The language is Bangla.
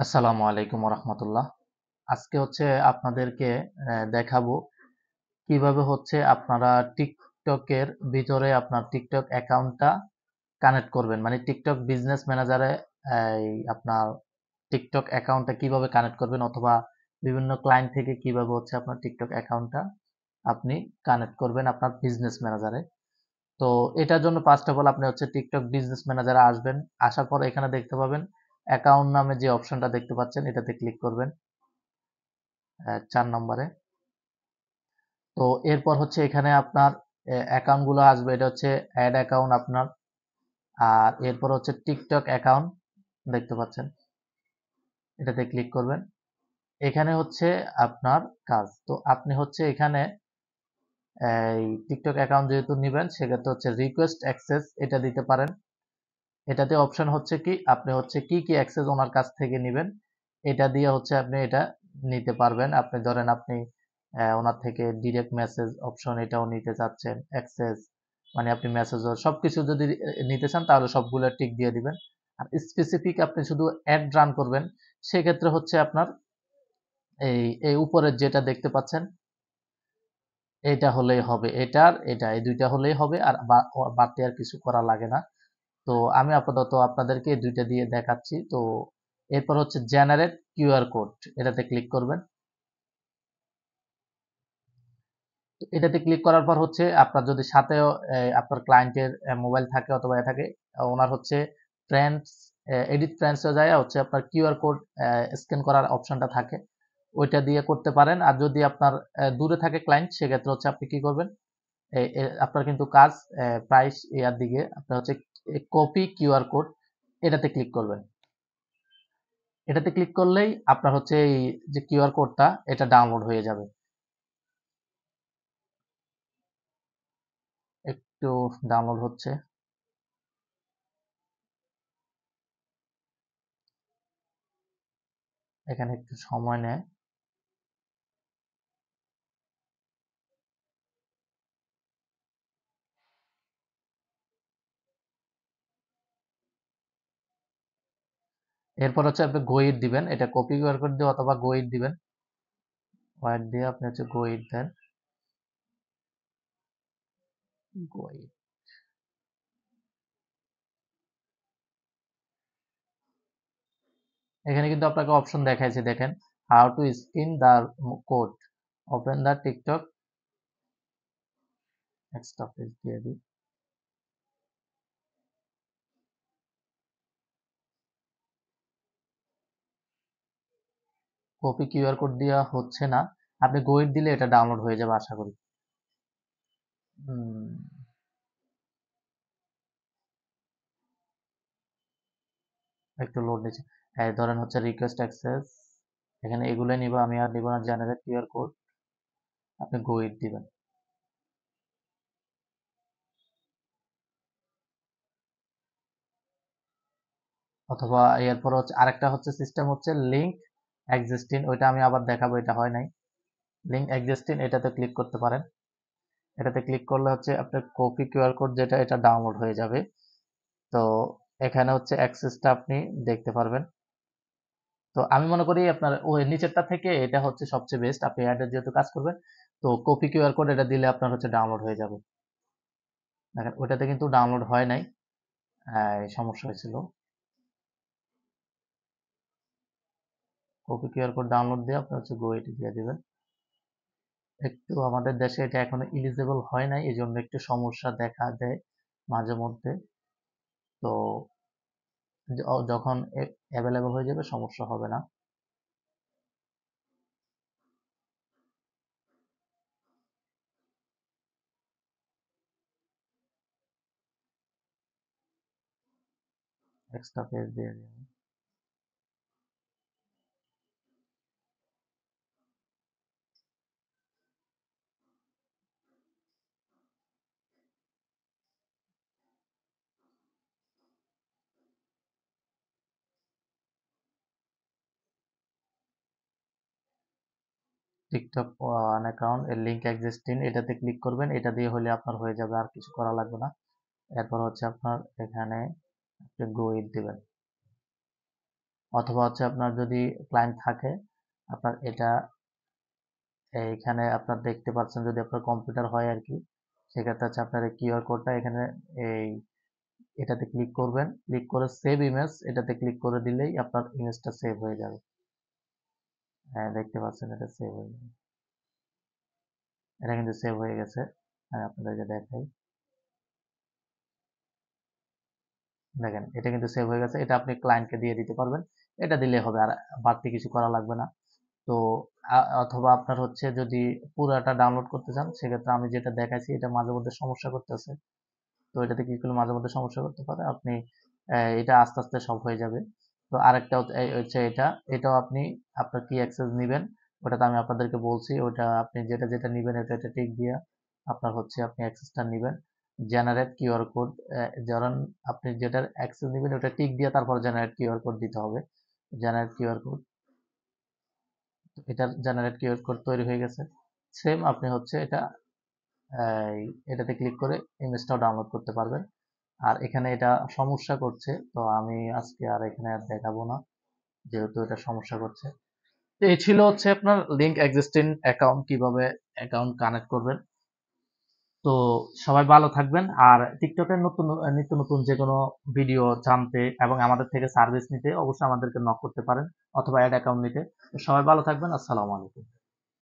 আসসালামু আলাইকুম রহমতুল্লাহ। আজকে আপনাদেরকে দেখাবো কিভাবে আপনারা টিকটকের ভিতরে আপনার টিকটক অ্যাকাউন্টটা কানেক্ট করবেন, মানে টিকটক বিজনেস ম্যানেজারে আপনার টিকটক অ্যাকাউন্টটা কিভাবে কানেক্ট করবেন, অথবা বিভিন্ন ক্লায়েন্ট থেকে কিভাবে আপনার টিকটক অ্যাকাউন্টটা আপনি কানেক্ট করবেন আপনার বিজনেস ম্যানেজারে। তো এটার জন্য ফার্স্ট অফ অল আপনি টিকটক বিজনেস ম্যানেজারে আসবেন। আসার পর এখানে দেখতে পাবেন অ্যাকাউন্ট নামে যে অপশনটা দেখতে পাচ্ছেন, এটাতে ক্লিক করবেন 4 নম্বরে। তো এরপর এখানে আপনার অ্যাকাউন্ট গুলো আসবে। এটা অ্যাড অ্যাকাউন্ট আপনার। আর এরপর টিকটক অ্যাকাউন্ট দেখতে পাচ্ছেন, এটাতে ক্লিক করবেন। এখানে আপনার কাজ। তো আপনি এখানে এই টিকটক অ্যাকাউন্ট যেহেতু নেবেন, সেক্ষেত্রে রিকোয়েস্ট অ্যাক্সেস এটা দিতে পারেন। এটাতে অপশন কি আপনি কি অ্যাক্সেস ওনার কাছ থেকে নেবেন, এটা দিয়ে আপনি এটা নিতে পারবেন। আপনি ধরেন আপনি ওনার থেকে ডিরেক্ট মেসেজ অপশন এটাও নিতে চাচ্ছেন, অ্যাক্সেস মানে আপনি মেসেজ সবকিছু যদি নিতে চান তাহলে সবগুলো টিক দিয়ে দিবেন। আর স্পেসিফিক আপনি শুধু অ্যাড রান করবেন, সেক্ষেত্রে আপনার এই এই উপরের যেটা দেখতে পাচ্ছেন, এটা হলেই হবে। এটা এই দুইটা হলেই হবে, আর বাড়তি আর কিছু করা লাগে না। তো আমি আপাতত আপনাদেরকে এই দুইটা দিয়ে দেখাচ্ছি। তো এরপর জেনারেট কিউআর কোড, এটাতে ক্লিক করবেন। তো এটাতে ক্লিক করার পর আপনার যদি সাথেও আপনার ক্লায়েন্টের মোবাইল থাকে অথবা থাকে, ওনার ফ্রেন্ডস, এডিট ফ্রেন্ডসে যায় আপনার কিউআর কোড স্ক্যান করার অপশনটা থাকে, ওইটা দিয়ে করতে পারেন। আর যদি আপনার দূরে থাকে ক্লায়েন্ট, সেক্ষেত্রে আপনি কি করবেন, আপনার কিন্তু কাজ প্রাইস এর দিকে আপনার কপি কিউআর কোড, এটাতে ক্লিক করবেন। এটাতে ক্লিক করলেই আপনার এই যে কিউআর কোডটা, এটা ডাউনলোড হয়ে যাবে। একটু ডাউনলোড হচ্ছে, এখানে একটু সময় নেয়। এরপর আপনি গোইট দিবেন, এটা কপি কিউআর কোড দিয়ে অথবা গোইট দিবেন। ওয়াইট দিয়ে আপনি গোইট দেন, গোইট। এখানে কিন্তু আপনাকে অপশন দেখাইছে, দেখেন, how to scan the code, open the TikTok extra page দিয়ে দিই। কপি কিউআর কোড দেওয়া হচ্ছে না, আপনি গোইট দিলে এটা ডাউনলোড হয়ে যাবে আশা করি। একটু লোড নিচ্ছে। এই ধরেন রিকোয়েস্ট অ্যাক্সেস, এখানে এগুলো নিব, আমি আর নিব না। জেনারেট কিউআর কোড, আপনি গোইট দিবেন। অথবা এরপর আরেকটা সিস্টেম লিংক এক্সিস্টিং, ওইটা আমি আবার দেখাবো, এটা হয় নাই। লিংক এক্সিস্টিং, এটাতে ক্লিক করতে পারেন। এটাতে ক্লিক করলে আপনার কপি কিউআর কোড যেটা, এটা ডাউনলোড হয়ে যাবে। তো এখানে অ্যাক্সেসটা আপনি দেখতে পারবেন। তো আমি মনে করি আপনার ওই নিচেরটা থেকে এটা সবচেয়ে বেস্ট। আপনি অ্যাডের যেহেতু কাজ করবেন, তো কপি কিউআর কোড এটা দিলে আপনার ডাউনলোড হয়ে যাবে। দেখেন ওইটাতে কিন্তু ডাউনলোড হয় নাই, সমস্যা হয়েছিল। কপি কিউআর কোড ডাউনলোড দিয়ে আপনি গো এটি দিয়ে দিবেন। একটু আমাদের দেশে এটা এখনো ইলিজিবল হয় নাই, এই জন্য একটু সমস্যা দেখা দেয় মাঝে মধ্যে। তো যখন অ্যাভেলেবল হয়ে যাবে, সমস্যা হবে না। এক্সট্রা পেজ দিয়ে দিন। টিকটক ওয়ান অ্যাকাউন্ট এর লিংক এক্সিস্টিং, এটাতে ক্লিক করবেন। এটা দিয়ে হলে আপনার হয়ে যাবে, আর কিছু করা লাগবে না। এরপর আপনার এখানে গো ইট দিবেন। অথবা হচ্ছে আপনার যদি ক্লায়েন্ট থাকে, আপনার এটা এইখানে আপনার দেখতে পাচ্ছেন, যদি আপনার কম্পিউটার হয় আর কি, সেক্ষেত্রে হচ্ছে আপনার এই কিউআর কোডটা এখানে এই এটাতে ক্লিক করবেন, ক্লিক করে সেভ ইমেজ এটাতে ক্লিক করে দিলেই আপনার ইমেজটা সেভ হয়ে যাবে। হ্যাঁ, দেখতে পাচ্ছেন এটা সেভ হয়ে যাবে। এটা কিন্তু সেভ হয়ে গেছে। আমি আপনাদেরকে দেখাই। দেখেন এটা কিন্তু সেভ হয়ে গেছে। এটা আপনি ক্লায়েন্টকে দিয়ে দিতে পারবেন। এটা দিলে হবে, আর বাড়তি কিছু করা লাগবে না। তো অথবা আপনার হচ্ছে যদি পুরাটা ডাউনলোড করতে চান, সেক্ষেত্রে আমি যেটা দেখাইছি এটা মাঝে মধ্যে সমস্যা করতেছে। তো এটাতে কি করলে মাঝে মধ্যে সমস্যা করতে পারে, আপনি এটা আস্তে আস্তে সব হয়ে যাবে। তো আরেকটা হচ্ছে এটাও আপনি আপনার কি অ্যাক্সেস নেবেন, ওটা তো আমি আপনাদেরকে বলছি। ওটা আপনি যেটা যেটা নেবেন এটা এটা টিক দিয়ে আপনার হচ্ছে আপনি অ্যাক্সেসটা নেবেন। জেনারেট কিউআর কোড, ধরেন আপনি যেটার অ্যাক্সেস নেবেন ওটা টিক দিয়ে তারপর জেনারেট কিউআর কোড দিতে হবে। জেনারেট কিউআর কোড, এটার জেনারেট কিউআর কোড তৈরি হয়ে গেছে। সেম আপনি হচ্ছে এটাতে ক্লিক করে ইমেজটাও ডাউনলোড করতে পারবেন। আর এখানে এটা সমস্যা করছে, তো আমি আজকে আর এখানে আর দেখাবো না, যেহেতু এটা সমস্যা করছে। তো এই ছিল হচ্ছে আপনার লিঙ্ক এক্সিস্টিং অ্যাকাউন্ট, কিভাবে অ্যাকাউন্ট কানেক্ট করবেন। তো সবাই ভালো থাকবেন। আর টিকটকের নতুন নিত্য নতুন যে কোনো ভিডিও জানতে এবং আমাদের থেকে সার্ভিস নিতে অবশ্যই আমাদেরকে নক করতে পারেন, অথবা অ্যাড অ্যাকাউন্ট নিতে। তো সবাই ভালো থাকবেন। আসসালামু আলাইকুম।